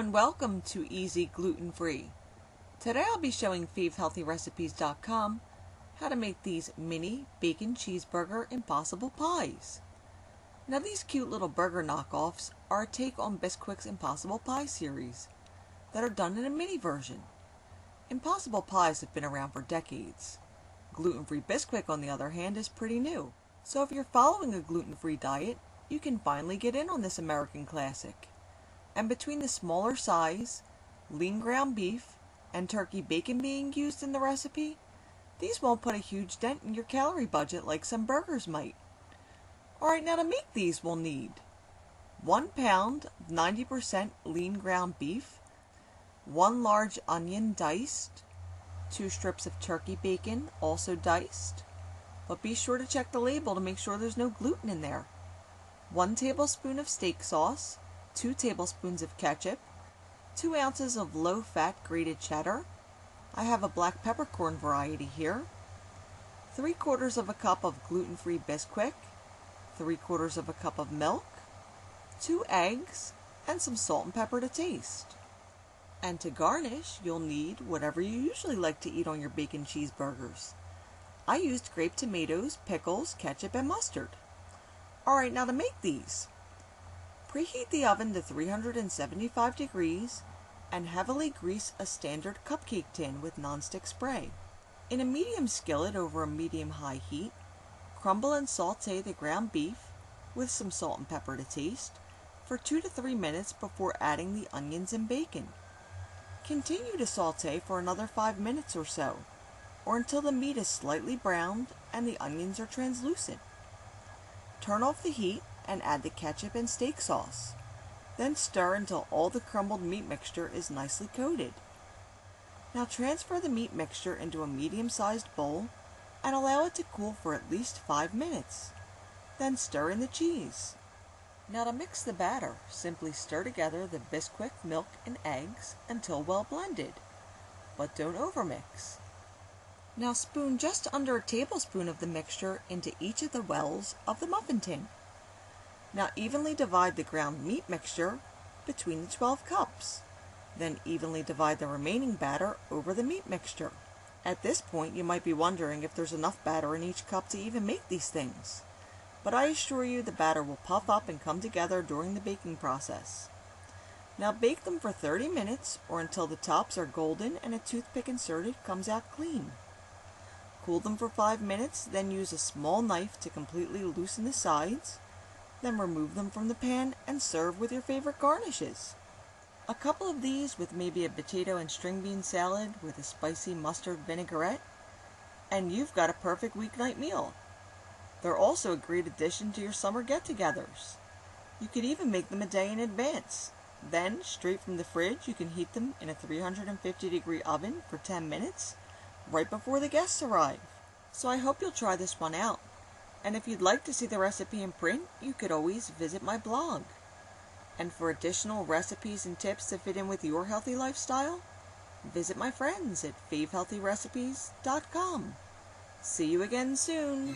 and welcome to Easy Gluten Free. Today I'll be showing FaveHealthyRecipes.com how to make these mini bacon cheeseburger impossible pies. Now these cute little burger knockoffs are a take on Bisquick's Impossible Pie series that are done in a mini version. Impossible pies have been around for decades. Gluten-free Bisquick, on the other hand, is pretty new. So if you're following a gluten-free diet, you can finally get in on this American classic. And between the smaller size, lean ground beef, and turkey bacon being used in the recipe, these won't put a huge dent in your calorie budget like some burgers might. Alright, now to make these we'll need 1 pound of 90% lean ground beef, 1 large onion diced, 2 strips of turkey bacon also diced, but be sure to check the label to make sure there's no gluten in there, 1 tablespoon of steak sauce, 2 tablespoons of ketchup, 2 ounces of low-fat grated cheddar. I have a black peppercorn variety here. 3/4 of a cup of gluten-free Bisquick, 3/4 of a cup of milk, 2 eggs, and some salt and pepper to taste. And to garnish, you'll need whatever you usually like to eat on your bacon cheeseburgers. I used grape tomatoes, pickles, ketchup, and mustard. Alright, now to make these. Preheat the oven to 375 degrees and heavily grease a standard cupcake tin with nonstick spray. In a medium skillet over a medium-high heat, crumble and saute the ground beef with some salt and pepper to taste for 2 to 3 minutes before adding the onions and bacon. Continue to saute for another 5 minutes or so, or until the meat is slightly browned and the onions are translucent. Turn off the heat and add the ketchup and steak sauce. Then stir until all the crumbled meat mixture is nicely coated. Now transfer the meat mixture into a medium-sized bowl and allow it to cool for at least 5 minutes. Then stir in the cheese. Now to mix the batter, simply stir together the Bisquick, milk, and eggs until well blended, but don't overmix. Now spoon just under a tablespoon of the mixture into each of the wells of the muffin tin. Now evenly divide the ground meat mixture between the 12 cups. Then evenly divide the remaining batter over the meat mixture. At this point you might be wondering if there's enough batter in each cup to even make these things. But I assure you the batter will puff up and come together during the baking process. Now bake them for 30 minutes or until the tops are golden and a toothpick inserted comes out clean. Cool them for 5 minutes, then use a small knife to completely loosen the sides. Then remove them from the pan and serve with your favorite garnishes. A couple of these with maybe a potato and string bean salad with a spicy mustard vinaigrette, and you've got a perfect weeknight meal. They're also a great addition to your summer get-togethers. You could even make them a day in advance. Then, straight from the fridge, you can heat them in a 350-degree oven for 10 minutes, right before the guests arrive. So I hope you'll try this one out. And if you'd like to see the recipe in print, you could always visit my blog. And for additional recipes and tips to fit in with your healthy lifestyle, visit my friends at FaveHealthyRecipes.com. See you again soon!